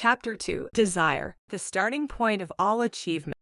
Chapter 2. Desire, the starting point of all achievement.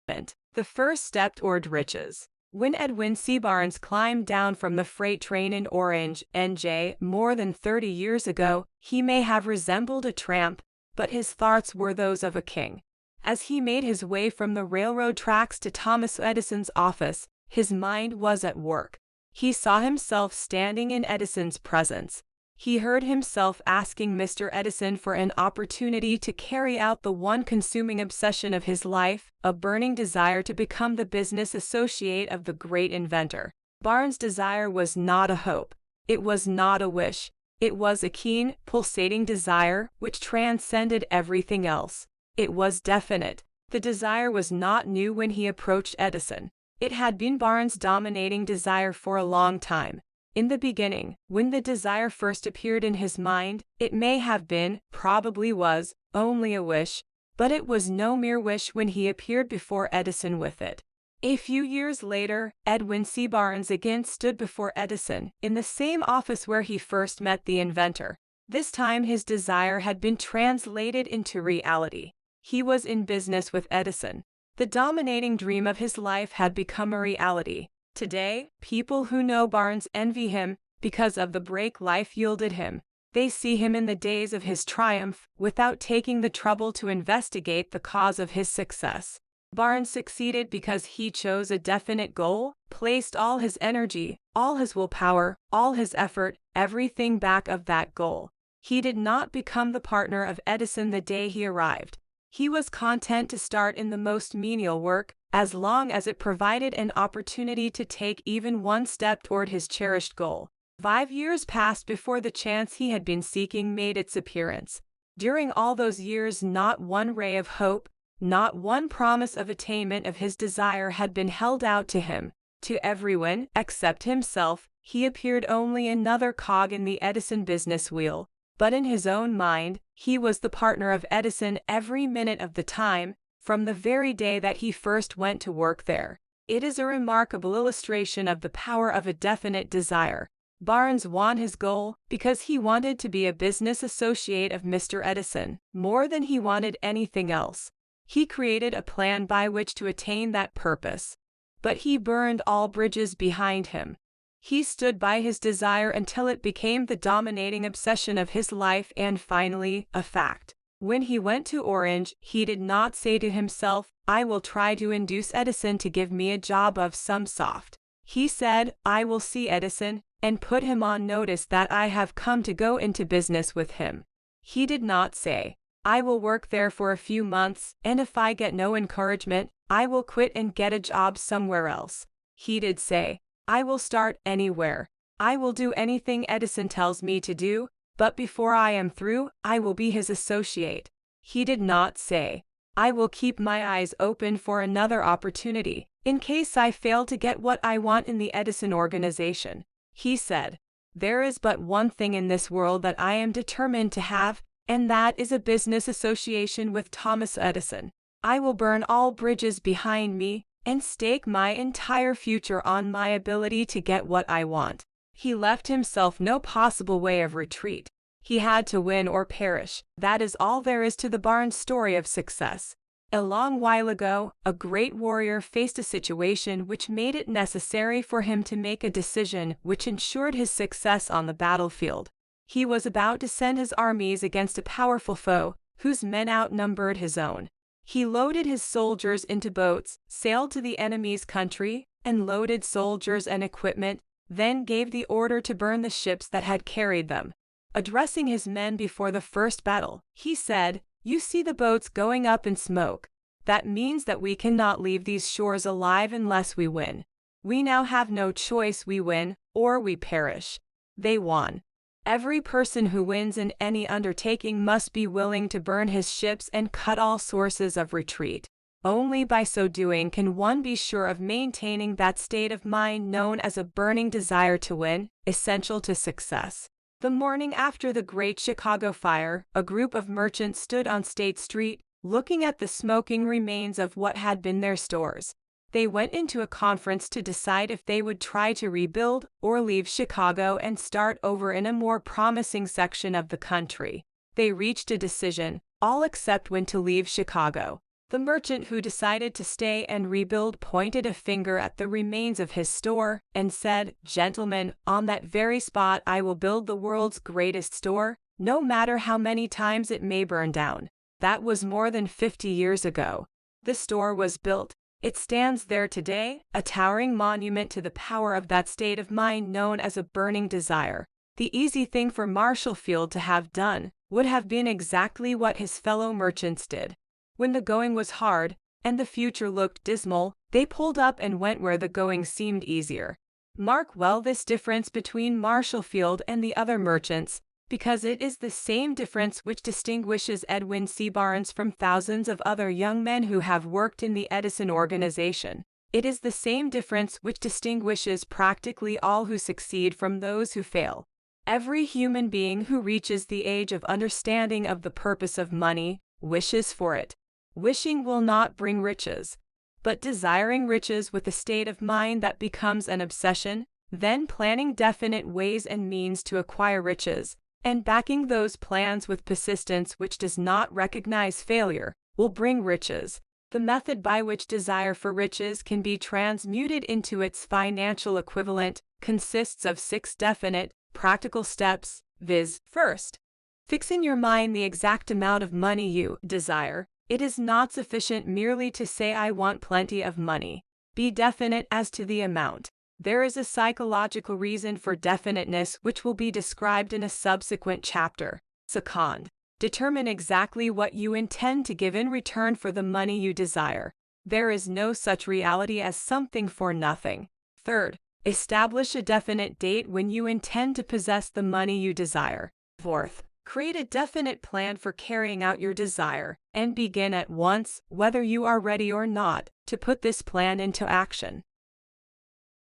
The first step toward riches. When Edwin C. Barnes climbed down from the freight train in Orange, NJ, more than 30 years ago, he may have resembled a tramp, but his thoughts were those of a king. As he made his way from the railroad tracks to Thomas Edison's office, his mind was at work. He saw himself standing in Edison's presence. He heard himself asking Mr. Edison for an opportunity to carry out the one consuming obsession of his life, a burning desire to become the business associate of the great inventor. Barnes' desire was not a hope. It was not a wish. It was a keen, pulsating desire which transcended everything else. It was definite. The desire was not new when he approached Edison. It had been Barnes' dominating desire for a long time. In the beginning, when the desire first appeared in his mind, it may have been, probably was, only a wish, but it was no mere wish when he appeared before Edison with it. A few years later, Edwin C. Barnes again stood before Edison, in the same office where he first met the inventor. This time his desire had been translated into reality. He was in business with Edison. The dominating dream of his life had become a reality. Today, people who know Barnes envy him because of the break life yielded him. They see him in the days of his triumph without taking the trouble to investigate the cause of his success. Barnes succeeded because he chose a definite goal, placed all his energy, all his willpower, all his effort, everything back of that goal. He did not become the partner of Edison the day he arrived. He was content to start in the most menial work, as long as it provided an opportunity to take even one step toward his cherished goal. 5 years passed before the chance he had been seeking made its appearance. During all those years, not one ray of hope, not one promise of attainment of his desire had been held out to him. To everyone, except himself, he appeared only another cog in the Edison business wheel. But in his own mind, he was the partner of Edison every minute of the time, from the very day that he first went to work there. It is a remarkable illustration of the power of a definite desire. Barnes won his goal because he wanted to be a business associate of Mr. Edison, more than he wanted anything else. He created a plan by which to attain that purpose. But he burned all bridges behind him. He stood by his desire until it became the dominating obsession of his life and finally, a fact. When he went to Orange, he did not say to himself, "I will try to induce Edison to give me a job of some sort." He said, "I will see Edison, and put him on notice that I have come to go into business with him." He did not say, "I will work there for a few months, and if I get no encouragement, I will quit and get a job somewhere else." He did say, "I will start anywhere. I will do anything Edison tells me to do, but before I am through, I will be his associate." He did not say, "I will keep my eyes open for another opportunity, in case I fail to get what I want in the Edison organization." He said, "There is but one thing in this world that I am determined to have, and that is a business association with Thomas Edison. I will burn all bridges behind me, and stake my entire future on my ability to get what I want." He left himself no possible way of retreat. He had to win or perish. That is all there is to the Barnes story of success. A long while ago, a great warrior faced a situation which made it necessary for him to make a decision which ensured his success on the battlefield. He was about to send his armies against a powerful foe, whose men outnumbered his own. He loaded his soldiers into boats, sailed to the enemy's country, and loaded soldiers and equipment, then gave the order to burn the ships that had carried them. Addressing his men before the first battle, he said, "You see the boats going up in smoke. That means that we cannot leave these shores alive unless we win. We now have no choice. We win, or we perish." They won. Every person who wins in any undertaking must be willing to burn his ships and cut all sources of retreat. Only by so doing can one be sure of maintaining that state of mind known as a burning desire to win, essential to success. The morning after the Great Chicago Fire, a group of merchants stood on State Street, looking at the smoking remains of what had been their stores. They went into a conference to decide if they would try to rebuild or leave Chicago and start over in a more promising section of the country. They reached a decision. all except when to leave Chicago. The merchant who decided to stay and rebuild pointed a finger at the remains of his store and said, "Gentlemen, on that very spot I will build the world's greatest store, no matter how many times it may burn down." That was more than 50 years ago. The store was built. It stands there today, a towering monument to the power of that state of mind known as a burning desire. The easy thing for Marshall Field to have done would have been exactly what his fellow merchants did. When the going was hard, and the future looked dismal, they pulled up and went where the going seemed easier. Mark well this difference between Marshall Field and the other merchants, because it is the same difference which distinguishes Edwin C. Barnes from thousands of other young men who have worked in the Edison organization. It is the same difference which distinguishes practically all who succeed from those who fail. Every human being who reaches the age of understanding of the purpose of money wishes for it. Wishing will not bring riches, but desiring riches with a state of mind that becomes an obsession, then planning definite ways and means to acquire riches, and backing those plans with persistence which does not recognize failure, will bring riches. The method by which desire for riches can be transmuted into its financial equivalent consists of 6 definite, practical steps, viz. First, fix in your mind the exact amount of money you desire. It is not sufficient merely to say "I want plenty of money." Be definite as to the amount. There is a psychological reason for definiteness which will be described in a subsequent chapter. Second, determine exactly what you intend to give in return for the money you desire. There is no such reality as something for nothing. Third, establish a definite date when you intend to possess the money you desire. Fourth, create a definite plan for carrying out your desire, and begin at once, whether you are ready or not, to put this plan into action.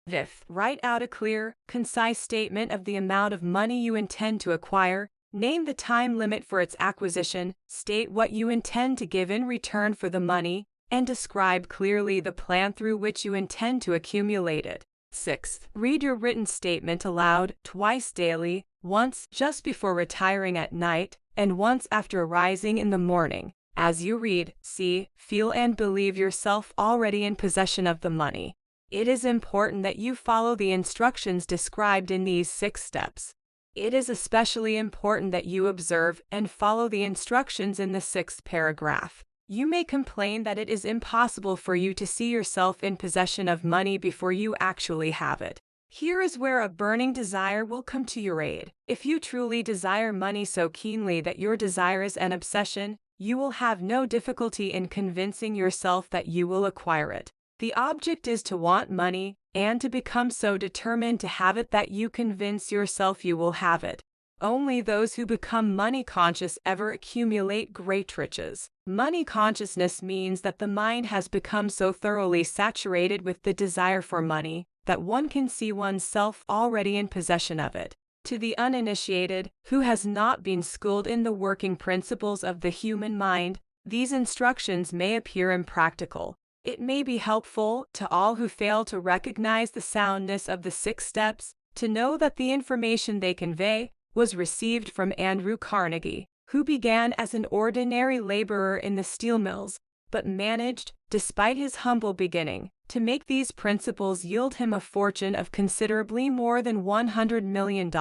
Fifth, write out a clear, concise statement of the amount of money you intend to acquire, name the time limit for its acquisition, state what you intend to give in return for the money, and describe clearly the plan through which you intend to accumulate it. Sixth, read your written statement aloud twice daily, once just before retiring at night, and once after rising in the morning. As you read, see, feel and believe yourself already in possession of the money. It is important that you follow the instructions described in these 6 steps. It is especially important that you observe and follow the instructions in the 6th paragraph. You may complain that it is impossible for you to see yourself in possession of money before you actually have it. Here is where a burning desire will come to your aid. If you truly desire money so keenly that your desire is an obsession, you will have no difficulty in convincing yourself that you will acquire it. The object is to want money, and to become so determined to have it that you convince yourself you will have it. Only those who become money conscious ever accumulate great riches. Money consciousness means that the mind has become so thoroughly saturated with the desire for money that one can see oneself already in possession of it. To the uninitiated, who has not been schooled in the working principles of the human mind, these instructions may appear impractical. It may be helpful to all who fail to recognize the soundness of the 6 steps, to know that the information they convey was received from Andrew Carnegie, who began as an ordinary laborer in the steel mills, but managed, despite his humble beginning, to make these principles yield him a fortune of considerably more than $100 million.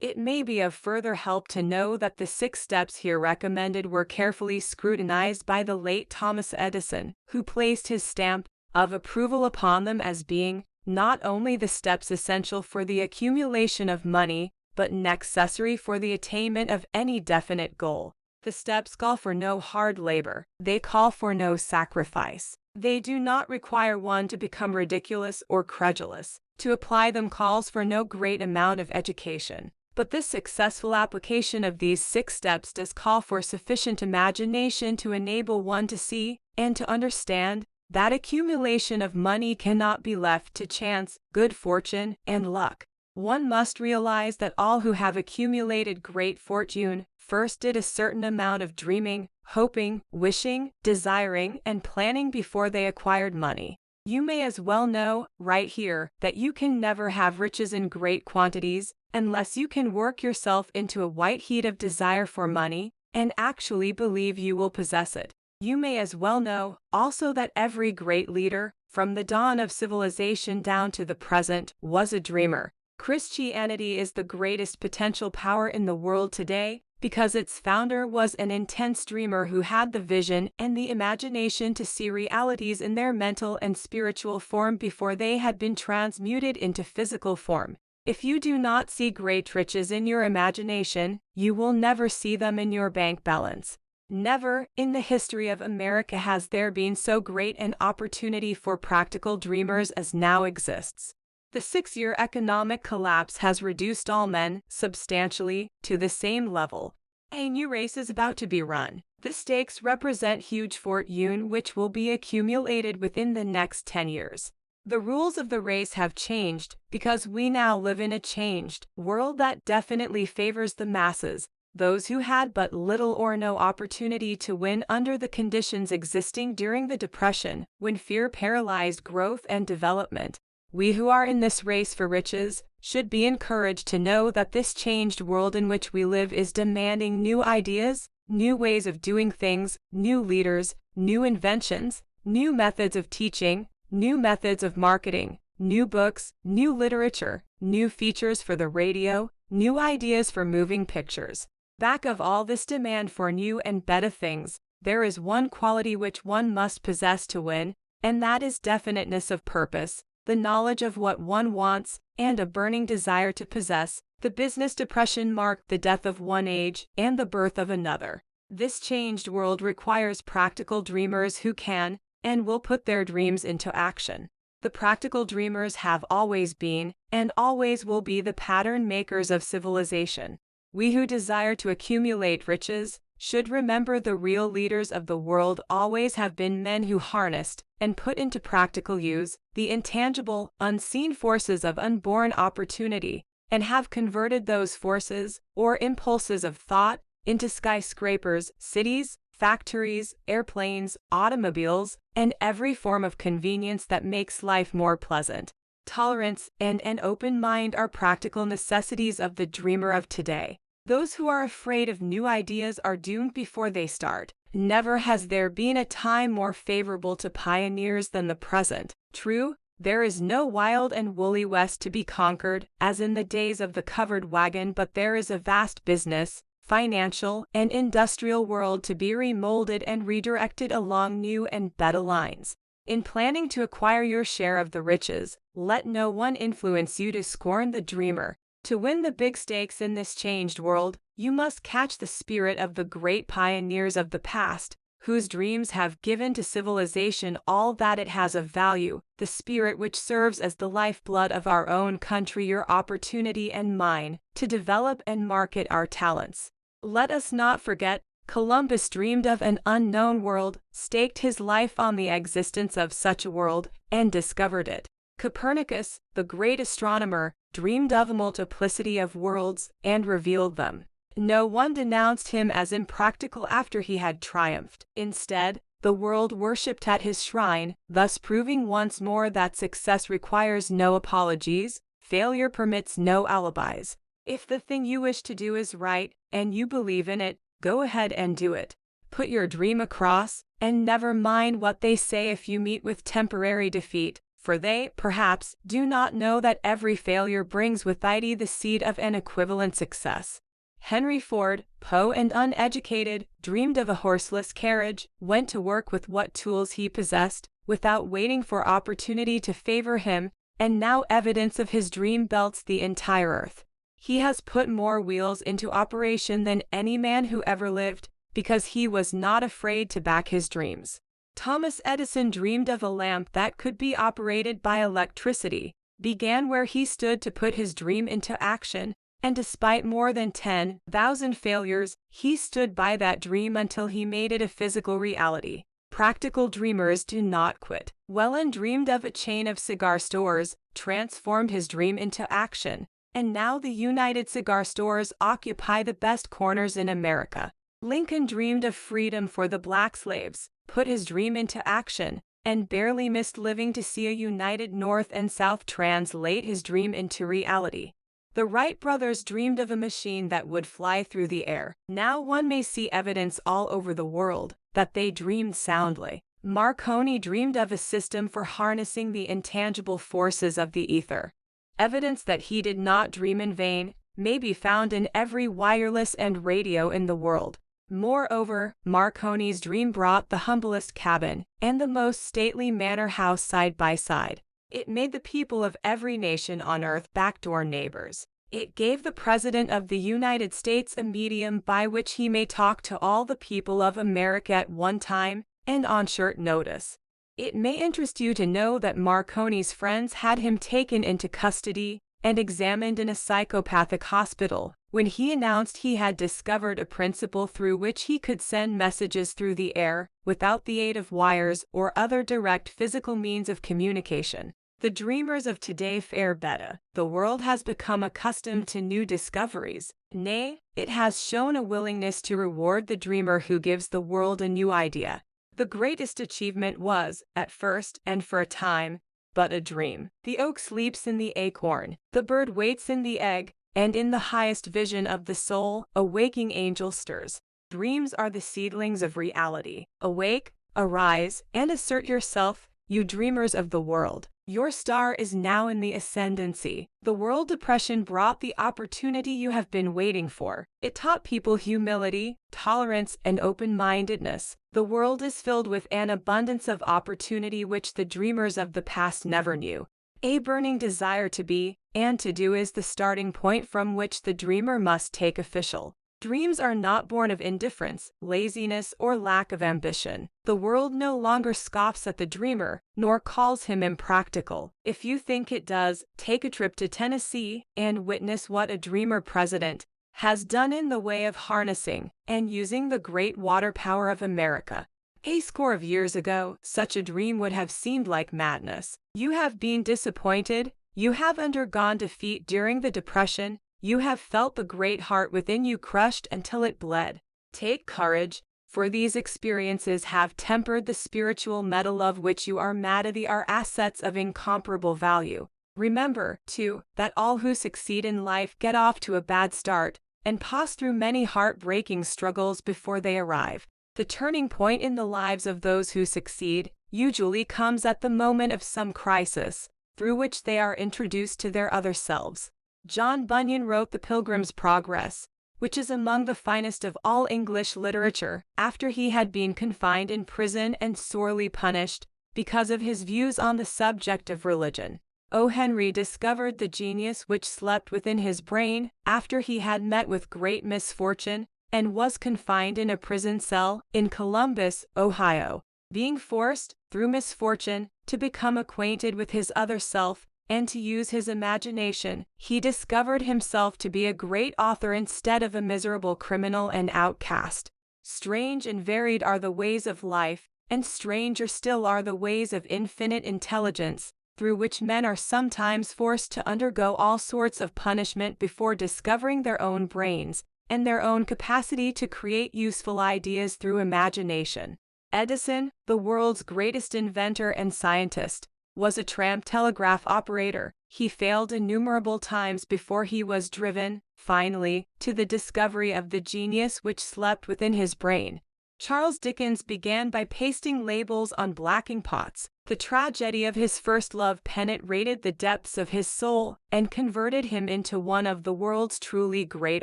It may be of further help to know that the 6 steps here recommended were carefully scrutinized by the late Thomas Edison, who placed his stamp of approval upon them as being not only the steps essential for the accumulation of money, but necessary for the attainment of any definite goal. The steps call for no hard labor. They call for no sacrifice. They do not require one to become ridiculous or credulous. To apply them calls for no great amount of education. But this successful application of these 6 steps does call for sufficient imagination to enable one to see and to understand that accumulation of money cannot be left to chance, good fortune, and luck. One must realize that all who have accumulated great fortune first did a certain amount of dreaming, hoping, wishing, desiring, and planning before they acquired money. You may as well know, right here, that you can never have riches in great quantities unless you can work yourself into a white heat of desire for money, and actually believe you will possess it. You may as well know also that every great leader, from the dawn of civilization down to the present, was a dreamer. Christianity is the greatest potential power in the world today because its founder was an intense dreamer who had the vision and the imagination to see realities in their mental and spiritual form before they had been transmuted into physical form. If you do not see great riches in your imagination, you will never see them in your bank balance. Never in the history of America has there been so great an opportunity for practical dreamers as now exists. The 6-year economic collapse has reduced all men, substantially, to the same level. A new race is about to be run. The stakes represent huge fortune which will be accumulated within the next 10 years. The rules of the race have changed because we now live in a changed world that definitely favors the masses, those who had but little or no opportunity to win under the conditions existing during the Depression, when fear paralyzed growth and development. We who are in this race for riches should be encouraged to know that this changed world in which we live is demanding new ideas, new ways of doing things, new leaders, new inventions, new methods of teaching, new methods of marketing, new books, new literature, new features for the radio, new ideas for moving pictures. Back of all this demand for new and better things, there is one quality which one must possess to win, and that is definiteness of purpose, the knowledge of what one wants, and a burning desire to possess. The business depression marked the death of one age and the birth of another. This changed world requires practical dreamers who can and will put their dreams into action. The practical dreamers have always been, and always will be, the pattern makers of civilization. We who desire to accumulate riches should remember the real leaders of the world always have been men who harnessed and put into practical use the intangible, unseen forces of unborn opportunity, and have converted those forces, or impulses of thought, into skyscrapers, cities, factories, airplanes, automobiles, and every form of convenience that makes life more pleasant. Tolerance and an open mind are practical necessities of the dreamer of today. Those who are afraid of new ideas are doomed before they start. Never has there been a time more favorable to pioneers than the present. True, there is no wild and woolly West to be conquered, as in the days of the covered wagon, but there is a vast business, financial, and industrial world to be remolded and redirected along new and better lines. In planning to acquire your share of the riches, let no one influence you to scorn the dreamer. To win the big stakes in this changed world, you must catch the spirit of the great pioneers of the past, whose dreams have given to civilization all that it has of value, the spirit which serves as the lifeblood of our own country, your opportunity and mine, to develop and market our talents. Let us not forget, Columbus dreamed of an unknown world, staked his life on the existence of such a world, and discovered it. Copernicus, the great astronomer, dreamed of a multiplicity of worlds and revealed them. No one denounced him as impractical after he had triumphed. Instead, the world worshipped at his shrine, thus proving once more that success requires no apologies, failure permits no alibis. If the thing you wish to do is right, and you believe in it, go ahead and do it. Put your dream across, and never mind what they say if you meet with temporary defeat, for they, perhaps, do not know that every failure brings with it the seed of an equivalent success. Henry Ford, poor and uneducated, dreamed of a horseless carriage, went to work with what tools he possessed, without waiting for opportunity to favor him, and now evidence of his dream belts the entire earth. He has put more wheels into operation than any man who ever lived, because he was not afraid to back his dreams. Thomas Edison dreamed of a lamp that could be operated by electricity, began where he stood to put his dream into action, and despite more than 10,000 failures, he stood by that dream until he made it a physical reality. Practical dreamers do not quit. Whelan dreamed of a chain of cigar stores, transformed his dream into action, and now the United Cigar Stores occupy the best corners in America. Lincoln dreamed of freedom for the black slaves, put his dream into action, and barely missed living to see a united North and South translate his dream into reality. The Wright brothers dreamed of a machine that would fly through the air. Now one may see evidence all over the world that they dreamed soundly. Marconi dreamed of a system for harnessing the intangible forces of the ether. Evidence that he did not dream in vain may be found in every wireless and radio in the world. Moreover, Marconi's dream brought the humblest cabin and the most stately manor house side by side. It made the people of every nation on earth backdoor neighbors. It gave the President of the United States a medium by which he may talk to all the people of America at one time and on short notice. It may interest you to know that Marconi's friends had him taken into custody and examined in a psychopathic hospital when he announced he had discovered a principle through which he could send messages through the air without the aid of wires or other direct physical means of communication. The dreamers of today fare better. The world has become accustomed to new discoveries. Nay, it has shown a willingness to reward the dreamer who gives the world a new idea. The greatest achievement was, at first and for a time, but a dream. The oak sleeps in the acorn, the bird waits in the egg, and in the highest vision of the soul, a waking angel stirs. Dreams are the seedlings of reality. Awake, arise, and assert yourself, you dreamers of the world. Your star is now in the ascendancy. The world depression brought the opportunity you have been waiting for. It taught people humility, tolerance, and open-mindedness. The world is filled with an abundance of opportunity which the dreamers of the past never knew. A burning desire to be and to do is the starting point from which the dreamer must take official. Dreams are not born of indifference, laziness, or lack of ambition. The world no longer scoffs at the dreamer, nor calls him impractical. If you think it does, take a trip to Tennessee and witness what a dreamer president has done in the way of harnessing and using the great water power of America. A score of years ago, such a dream would have seemed like madness. You have been disappointed, you have undergone defeat during the Depression, you have felt the great heart within you crushed until it bled. Take courage, for these experiences have tempered the spiritual metal of which you are mad. They are assets of incomparable value. Remember, too, that all who succeed in life get off to a bad start and pass through many heartbreaking struggles before they arrive. The turning point in the lives of those who succeed usually comes at the moment of some crisis, through which they are introduced to their other selves. John Bunyan wrote The Pilgrim's Progress, which is among the finest of all English literature, after he had been confined in prison and sorely punished because of his views on the subject of religion. O. Henry discovered the genius which slept within his brain after he had met with great misfortune and was confined in a prison cell in Columbus, Ohio. Being forced, through misfortune, to become acquainted with his other self and to use his imagination, he discovered himself to be a great author instead of a miserable criminal and outcast. Strange and varied are the ways of life, and stranger still are the ways of infinite intelligence, through which men are sometimes forced to undergo all sorts of punishment before discovering their own brains and their own capacity to create useful ideas through imagination. Edison, the world's greatest inventor and scientist, was a tramp telegraph operator. He failed innumerable times before he was driven, finally, to the discovery of the genius which slept within his brain. Charles Dickens began by pasting labels on blacking pots. The tragedy of his first love penetrated the depths of his soul and converted him into one of the world's truly great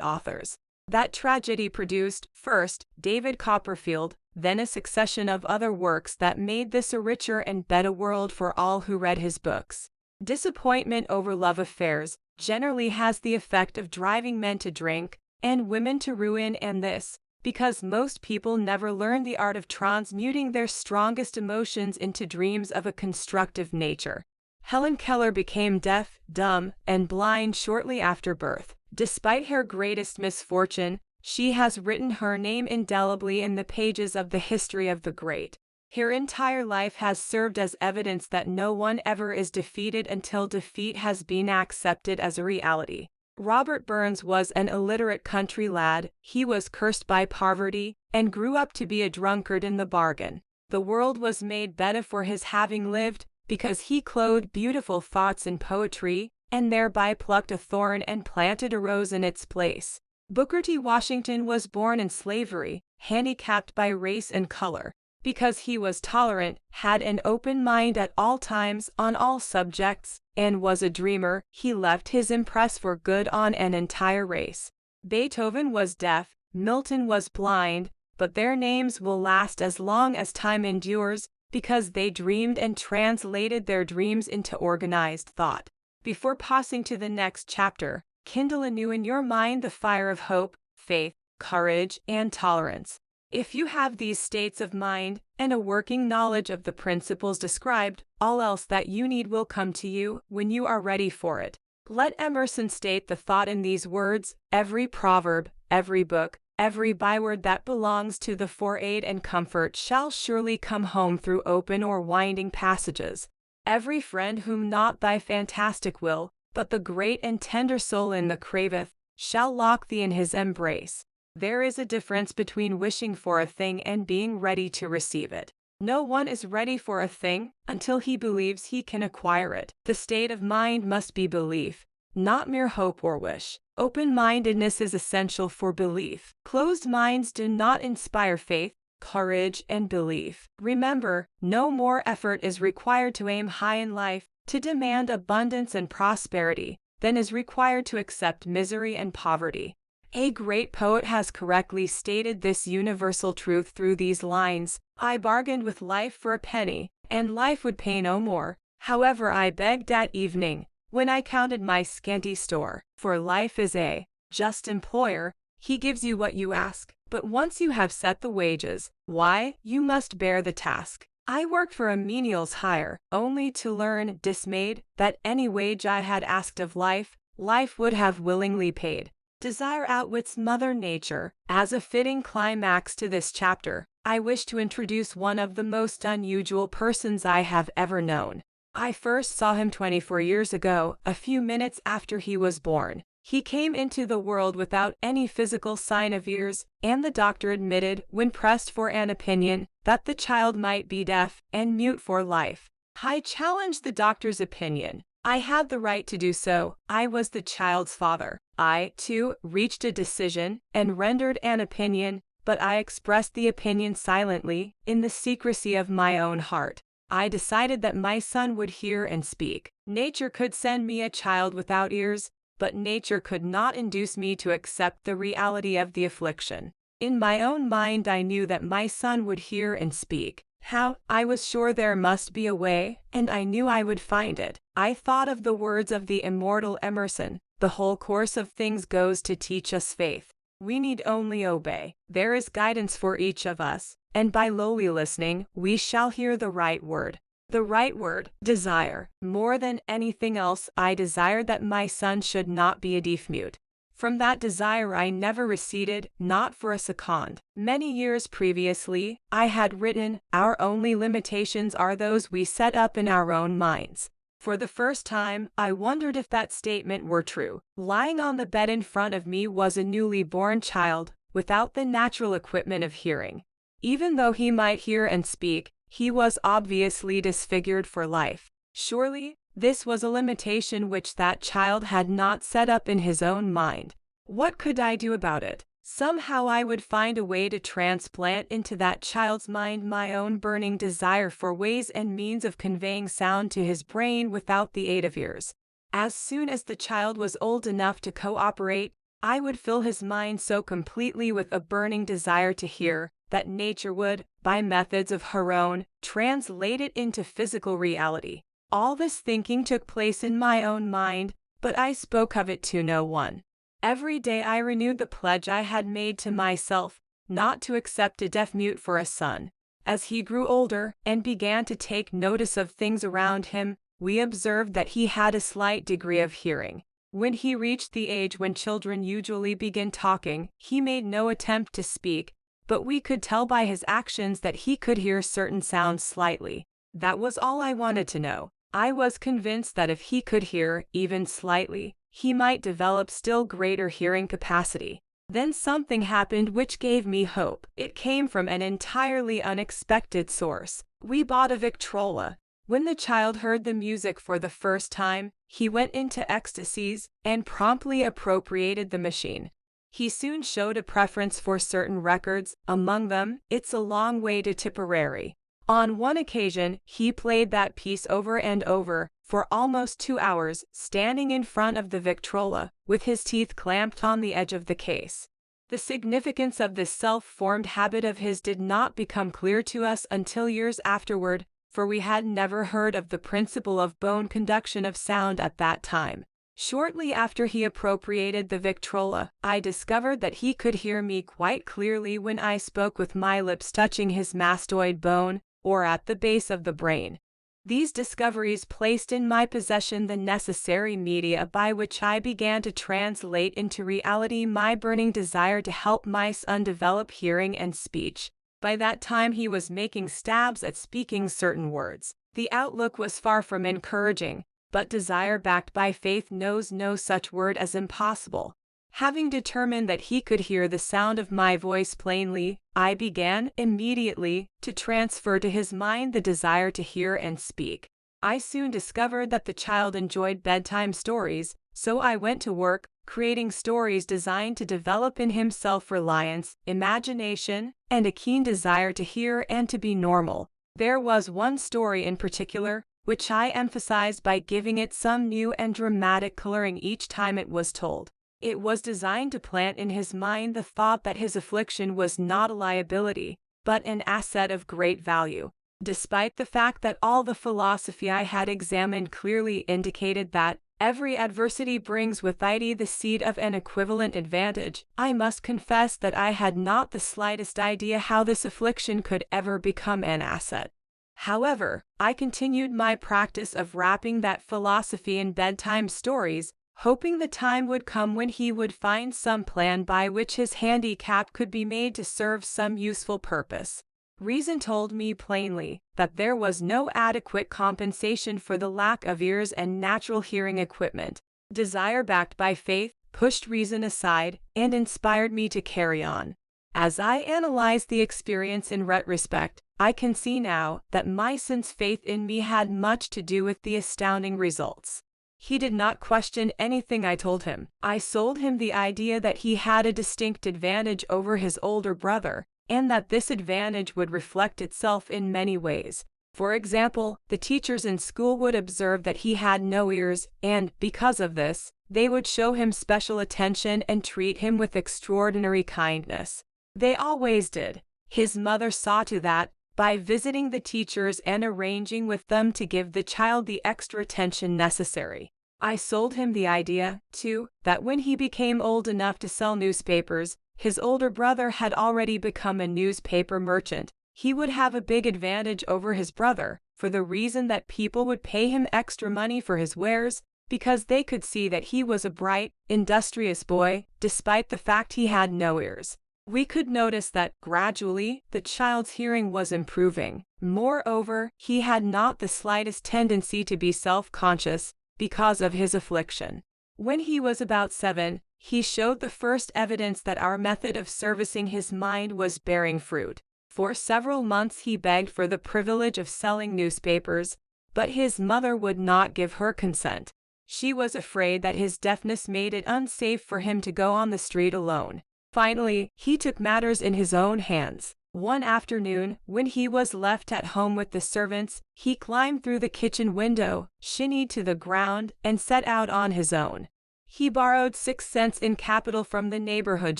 authors. That tragedy produced, first, David Copperfield, then a succession of other works that made this a richer and better world for all who read his books. Disappointment over love affairs generally has the effect of driving men to drink and women to ruin, and this, because most people never learn the art of transmuting their strongest emotions into dreams of a constructive nature. Helen Keller became deaf, dumb, and blind shortly after birth. Despite her greatest misfortune, she has written her name indelibly in the pages of the history of the great. Her entire life has served as evidence that no one ever is defeated until defeat has been accepted as a reality. Robert Burns was an illiterate country lad. He was cursed by poverty and grew up to be a drunkard in the bargain. The world was made better for his having lived, because he clothed beautiful thoughts in poetry and thereby plucked a thorn and planted a rose in its place. Booker T. Washington was born in slavery, handicapped by race and color. Because he was tolerant, had an open mind at all times on all subjects, and was a dreamer, he left his impress for good on an entire race. Beethoven was deaf, Milton was blind, but their names will last as long as time endures, because they dreamed and translated their dreams into organized thought. Before passing to the next chapter, kindle anew in your mind the fire of hope, faith, courage, and tolerance. If you have these states of mind and a working knowledge of the principles described, all else that you need will come to you when you are ready for it. Let Emerson state the thought in these words: every proverb, every book, every byword that belongs to the for aid and comfort shall surely come home through open or winding passages. Every friend whom not thy fantastic will, but the great and tender soul in the craveth, shall lock thee in his embrace. There is a difference between wishing for a thing and being ready to receive it. No one is ready for a thing until he believes he can acquire it. The state of mind must be belief, not mere hope or wish. Open-mindedness is essential for belief. Closed minds do not inspire faith, courage, and belief. Remember, no more effort is required to aim high in life, to demand abundance and prosperity, than is required to accept misery and poverty. A great poet has correctly stated this universal truth through these lines: I bargained with life for a penny, and life would pay no more. However, I begged at evening, when I counted my scanty store. For life is a just employer, he gives you what you ask, but once you have set the wages, why, you must bear the task. I worked for a menial's hire, only to learn, dismayed, that any wage I had asked of life, life would have willingly paid. Desire outwits Mother Nature. As a fitting climax to this chapter, I wish to introduce one of the most unusual persons I have ever known. I first saw him 24 years ago, a few minutes after he was born. He came into the world without any physical sign of ears, and the doctor admitted, when pressed for an opinion, that the child might be deaf and mute for life. I challenged the doctor's opinion. I had the right to do so. I was the child's father. I, too, reached a decision and rendered an opinion, but I expressed the opinion silently, in the secrecy of my own heart. I decided that my son would hear and speak. Nature could send me a child without ears, but nature could not induce me to accept the reality of the affliction. In my own mind I knew that my son would hear and speak. How? I was sure there must be a way, and I knew I would find it. I thought of the words of the immortal Emerson: the whole course of things goes to teach us faith. We need only obey. There is guidance for each of us, and by lowly listening, we shall hear the right word. The right word, desire. More than anything else, I desired that my son should not be a deaf mute. From that desire I never receded, not for a second. Many years previously, I had written, "Our only limitations are those we set up in our own minds." For the first time, I wondered if that statement were true. Lying on the bed in front of me was a newly born child, without the natural equipment of hearing. Even though he might hear and speak, he was obviously disfigured for life. Surely, this was a limitation which that child had not set up in his own mind. What could I do about it? Somehow I would find a way to transplant into that child's mind my own burning desire for ways and means of conveying sound to his brain without the aid of ears. As soon as the child was old enough to cooperate, I would fill his mind so completely with a burning desire to hear, that nature would, by methods of her own, translate it into physical reality. All this thinking took place in my own mind, but I spoke of it to no one. Every day I renewed the pledge I had made to myself, not to accept a deaf mute for a son. As he grew older and began to take notice of things around him, we observed that he had a slight degree of hearing. When he reached the age when children usually begin talking, he made no attempt to speak, but we could tell by his actions that he could hear certain sounds slightly. That was all I wanted to know. I was convinced that if he could hear, even slightly, he might develop still greater hearing capacity. Then something happened which gave me hope. It came from an entirely unexpected source. We bought a Victrola. When the child heard the music for the first time, he went into ecstasies and promptly appropriated the machine. He soon showed a preference for certain records, among them, It's a Long Way to Tipperary. On one occasion, he played that piece over and over, for almost 2 hours, standing in front of the Victrola, with his teeth clamped on the edge of the case. The significance of this self-formed habit of his did not become clear to us until years afterward, for we had never heard of the principle of bone conduction of sound at that time. Shortly after he appropriated the Victrola, I discovered that he could hear me quite clearly when I spoke with my lips touching his mastoid bone, or at the base of the brain. These discoveries placed in my possession the necessary media by which I began to translate into reality my burning desire to help my son develop hearing and speech. By that time he was making stabs at speaking certain words. The outlook was far from encouraging, but desire backed by faith knows no such word as impossible. Having determined that he could hear the sound of my voice plainly, I began immediately to transfer to his mind the desire to hear and speak. I soon discovered that the child enjoyed bedtime stories, so I went to work, creating stories designed to develop in him self-reliance, imagination, and a keen desire to hear and to be normal. There was one story in particular, which I emphasized by giving it some new and dramatic coloring each time it was told. It was designed to plant in his mind the thought that his affliction was not a liability, but an asset of great value. Despite the fact that all the philosophy I had examined clearly indicated that every adversity brings with it the seed of an equivalent advantage, I must confess that I had not the slightest idea how this affliction could ever become an asset. However, I continued my practice of wrapping that philosophy in bedtime stories, hoping the time would come when he would find some plan by which his handicap could be made to serve some useful purpose. Reason told me plainly that there was no adequate compensation for the lack of ears and natural hearing equipment. Desire backed by faith pushed reason aside and inspired me to carry on. As I analyze the experience in retrospect, I can see now that my son's faith in me had much to do with the astounding results. He did not question anything I told him. I sold him the idea that he had a distinct advantage over his older brother, and that this advantage would reflect itself in many ways. For example, the teachers in school would observe that he had no ears, and, because of this, they would show him special attention and treat him with extraordinary kindness. They always did. His mother saw to that, by visiting the teachers and arranging with them to give the child the extra attention necessary. I sold him the idea, too, that when he became old enough to sell newspapers, his older brother had already become a newspaper merchant. He would have a big advantage over his brother, for the reason that people would pay him extra money for his wares, because they could see that he was a bright, industrious boy, despite the fact he had no ears. We could notice that, gradually, the child's hearing was improving. Moreover, he had not the slightest tendency to be self-conscious, because of his affliction. When he was about 7, he showed the first evidence that our method of servicing his mind was bearing fruit. For several months he begged for the privilege of selling newspapers, but his mother would not give her consent. She was afraid that his deafness made it unsafe for him to go on the street alone. Finally, he took matters in his own hands. One afternoon, when he was left at home with the servants, he climbed through the kitchen window, shinnied to the ground, and set out on his own. He borrowed 6 cents in capital from the neighborhood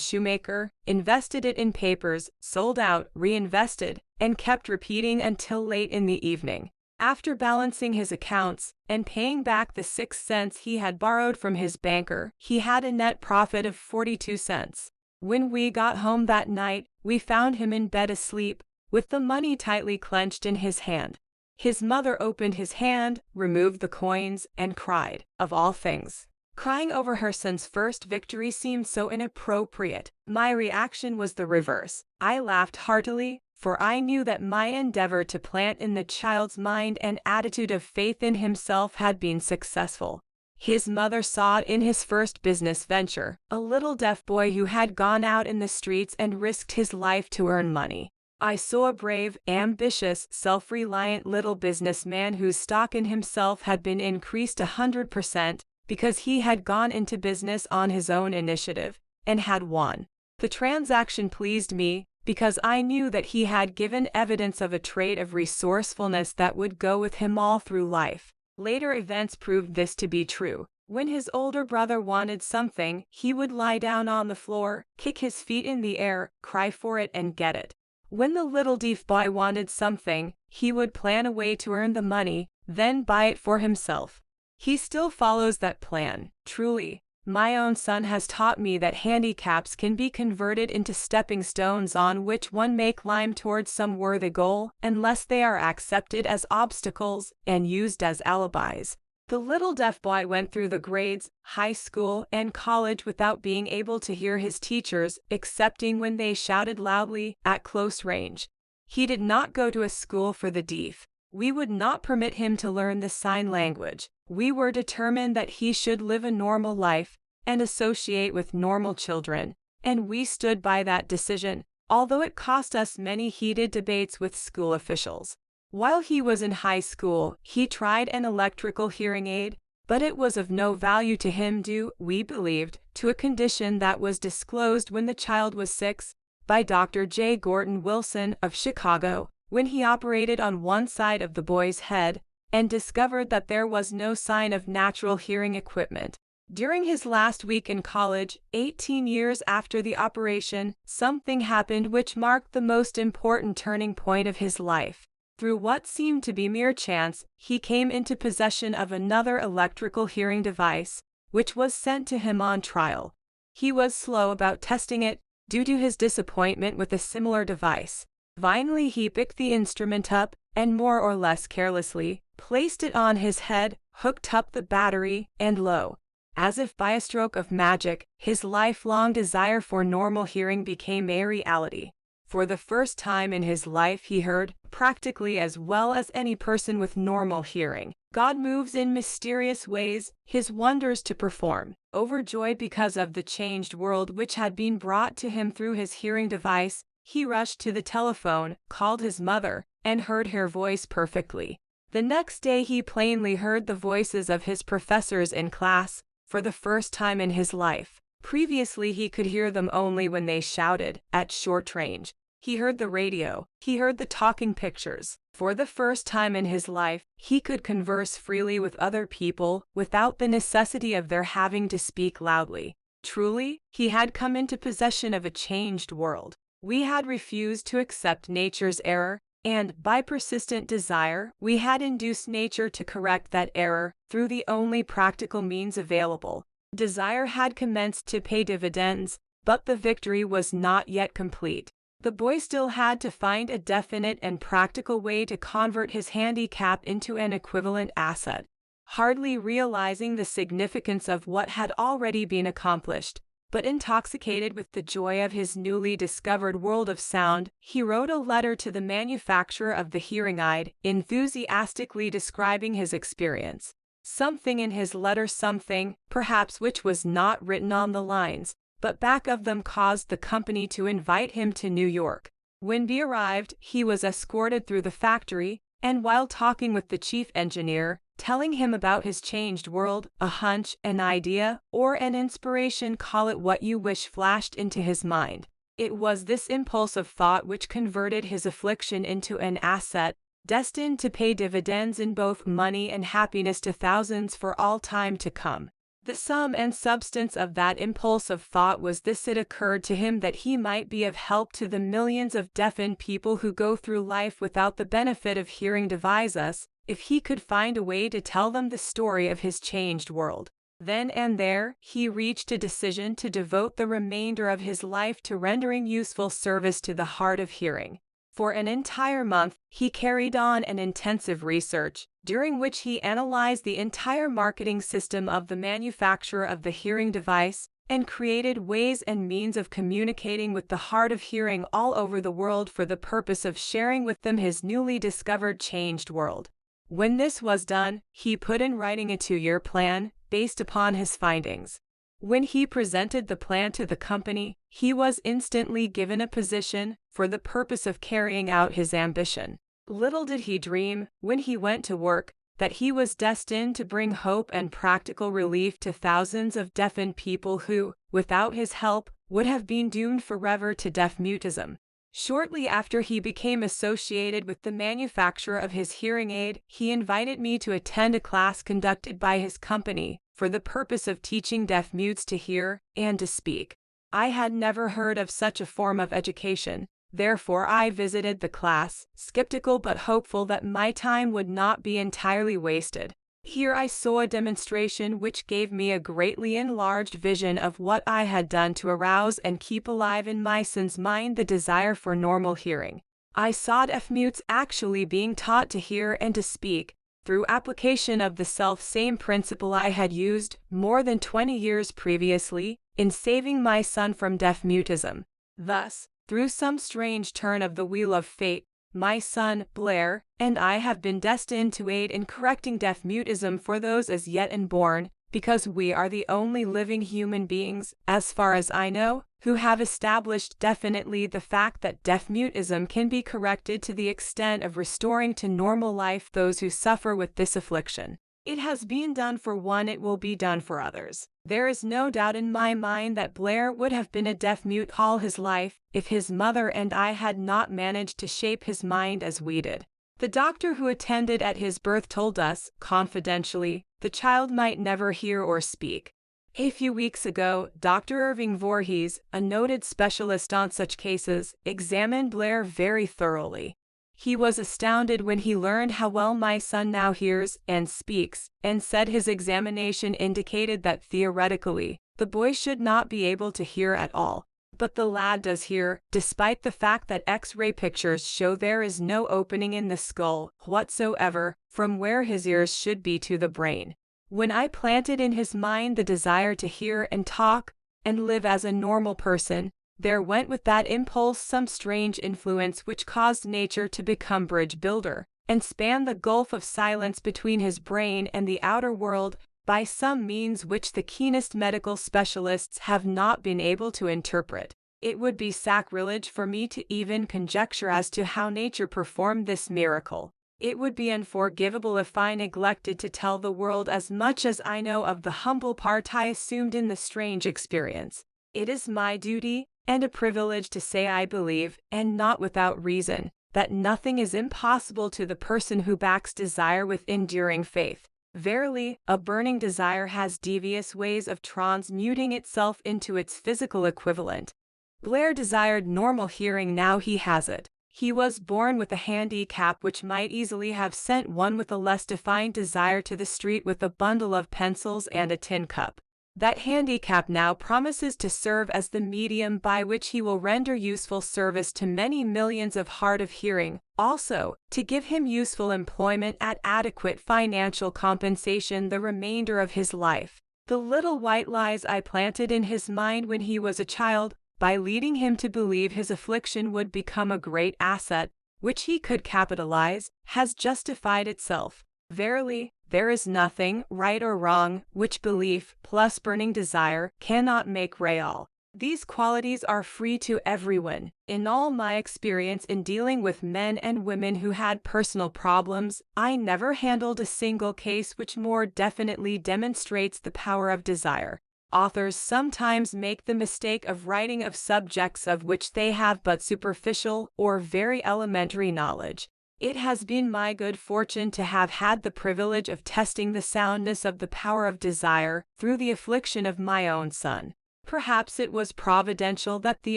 shoemaker, invested it in papers, sold out, reinvested, and kept repeating until late in the evening. After balancing his accounts and paying back the 6 cents he had borrowed from his banker, he had a net profit of 42 cents. When we got home that night, we found him in bed asleep, with the money tightly clenched in his hand. His mother opened his hand, removed the coins, and cried, of all things. Crying over her son's first victory seemed so inappropriate. My reaction was the reverse. I laughed heartily, for I knew that my endeavor to plant in the child's mind an attitude of faith in himself had been successful. His mother saw it in his first business venture, a little deaf boy who had gone out in the streets and risked his life to earn money. I saw a brave, ambitious, self-reliant little businessman whose stock in himself had been increased 100% because he had gone into business on his own initiative and had won. The transaction pleased me because I knew that he had given evidence of a trait of resourcefulness that would go with him all through life. Later events proved this to be true. When his older brother wanted something, he would lie down on the floor, kick his feet in the air, cry for it, and get it. When the little deaf boy wanted something, he would plan a way to earn the money, then buy it for himself. He still follows that plan. Truly, my own son has taught me that handicaps can be converted into stepping stones on which one may climb towards some worthy goal, unless they are accepted as obstacles and used as alibis. The little deaf boy went through the grades, high school, and college without being able to hear his teachers, excepting when they shouted loudly at close range. He did not go to a school for the deaf. We would not permit him to learn the sign language. We were determined that he should live a normal life and associate with normal children, and we stood by that decision, although it cost us many heated debates with school officials. While he was in high school, he tried an electrical hearing aid, but it was of no value to him due, we believed, to a condition that was disclosed when the child was 6 by Dr. J. Gordon Wilson of Chicago, when he operated on one side of the boy's head and discovered that there was no sign of natural hearing equipment. During his last week in college, 18 years after the operation, something happened which marked the most important turning point of his life. Through what seemed to be mere chance, he came into possession of another electrical hearing device, which was sent to him on trial. He was slow about testing it, due to his disappointment with a similar device. Finally, he picked the instrument up, and more or less carelessly, placed it on his head, hooked up the battery, and lo, as if by a stroke of magic, his lifelong desire for normal hearing became a reality. For the first time in his life he heard, practically as well as any person with normal hearing. God moves in mysterious ways, his wonders to perform. Overjoyed because of the changed world which had been brought to him through his hearing device, he rushed to the telephone, called his mother, and heard her voice perfectly. The next day he plainly heard the voices of his professors in class, for the first time in his life. Previously he could hear them only when they shouted, at short range. He heard the radio, he heard the talking pictures. For the first time in his life, he could converse freely with other people without the necessity of their having to speak loudly. Truly, he had come into possession of a changed world. We had refused to accept nature's error, and, by persistent desire, we had induced nature to correct that error through the only practical means available. Desire had commenced to pay dividends, but the victory was not yet complete. The boy still had to find a definite and practical way to convert his handicap into an equivalent asset. Hardly realizing the significance of what had already been accomplished, but intoxicated with the joy of his newly discovered world of sound, he wrote a letter to the manufacturer of the hearing aid, enthusiastically describing his experience. Something in his letter, something, perhaps, which was not written on the lines, but back of them, caused the company to invite him to New York. When he arrived, he was escorted through the factory, and while talking with the chief engineer, telling him about his changed world, a hunch, an idea, or an inspiration, call it what you wish, flashed into his mind. It was this impulse of thought which converted his affliction into an asset, destined to pay dividends in both money and happiness to thousands for all time to come. The sum and substance of that impulse of thought was this: it occurred to him that he might be of help to the millions of deafened people who go through life without the benefit of hearing devices, if he could find a way to tell them the story of his changed world. Then and there, he reached a decision to devote the remainder of his life to rendering useful service to the hard of hearing. For an entire month, he carried on an intensive research, during which he analyzed the entire marketing system of the manufacturer of the hearing device, and created ways and means of communicating with the hard of hearing all over the world for the purpose of sharing with them his newly discovered changed world. When this was done, he put in writing a 2-year plan, based upon his findings. When he presented the plan to the company, he was instantly given a position for the purpose of carrying out his ambition. Little did he dream, when he went to work, that he was destined to bring hope and practical relief to thousands of deafened people who, without his help, would have been doomed forever to deaf-mutism. Shortly after he became associated with the manufacturer of his hearing aid, he invited me to attend a class conducted by his company for the purpose of teaching deaf-mutes to hear and to speak. I had never heard of such a form of education. Therefore I visited the class, skeptical but hopeful that my time would not be entirely wasted. Here I saw a demonstration which gave me a greatly enlarged vision of what I had done to arouse and keep alive in my son's mind the desire for normal hearing. I saw deaf-mutes actually being taught to hear and to speak, through application of the self-same principle I had used, more than 20 years previously, in saving my son from deaf-mutism. Thus, through some strange turn of the wheel of fate, my son, Blair, and I have been destined to aid in correcting deaf-mutism for those as yet unborn, because we are the only living human beings, as far as I know, who have established definitely the fact that deaf-mutism can be corrected to the extent of restoring to normal life those who suffer with this affliction. It has been done for one, it will be done for others. There is no doubt in my mind that Blair would have been a deaf-mute all his life, if his mother and I had not managed to shape his mind as we did. The doctor who attended at his birth told us, confidentially, the child might never hear or speak. A few weeks ago, Dr. Irving Voorhees, a noted specialist on such cases, examined Blair very thoroughly. He was astounded when he learned how well my son now hears and speaks, and said his examination indicated that theoretically, the boy should not be able to hear at all. But the lad does hear, despite the fact that X-ray pictures show there is no opening in the skull whatsoever, from where his ears should be to the brain. When I planted in his mind the desire to hear and talk, and live as a normal person, there went with that impulse some strange influence which caused nature to become bridge builder, and span the gulf of silence between his brain and the outer world, by some means which the keenest medical specialists have not been able to interpret. It would be sacrilege for me to even conjecture as to how nature performed this miracle. It would be unforgivable if I neglected to tell the world as much as I know of the humble part I assumed in the strange experience. It is my duty, and a privilege to say I believe, and not without reason, that nothing is impossible to the person who backs desire with enduring faith. Verily, a burning desire has devious ways of transmuting itself into its physical equivalent. Blair desired normal hearing, now he has it. He was born with a handicap which might easily have sent one with a less defined desire to the street with a bundle of pencils and a tin cup. That handicap now promises to serve as the medium by which he will render useful service to many millions of hard of hearing, also, to give him useful employment at adequate financial compensation the remainder of his life. The little white lies I planted in his mind when he was a child, by leading him to believe his affliction would become a great asset, which he could capitalize, has justified itself. Verily, there is nothing, right or wrong, which belief, plus burning desire, cannot make real. These qualities are free to everyone. In all my experience in dealing with men and women who had personal problems, I never handled a single case which more definitely demonstrates the power of desire. Authors sometimes make the mistake of writing of subjects of which they have but superficial or very elementary knowledge. It has been my good fortune to have had the privilege of testing the soundness of the power of desire through the affliction of my own son. Perhaps it was providential that the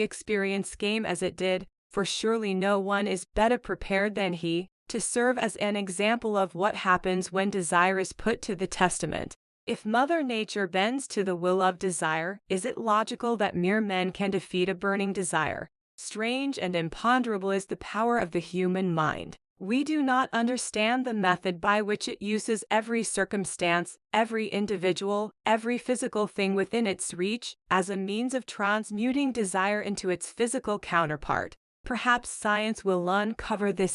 experience came as it did, for surely no one is better prepared than he to serve as an example of what happens when desire is put to the testament. If Mother Nature bends to the will of desire, is it logical that mere men can defeat a burning desire? Strange and imponderable is the power of the human mind. We do not understand the method by which it uses every circumstance, every individual, every physical thing within its reach, as a means of transmuting desire into its physical counterpart. Perhaps science will uncover this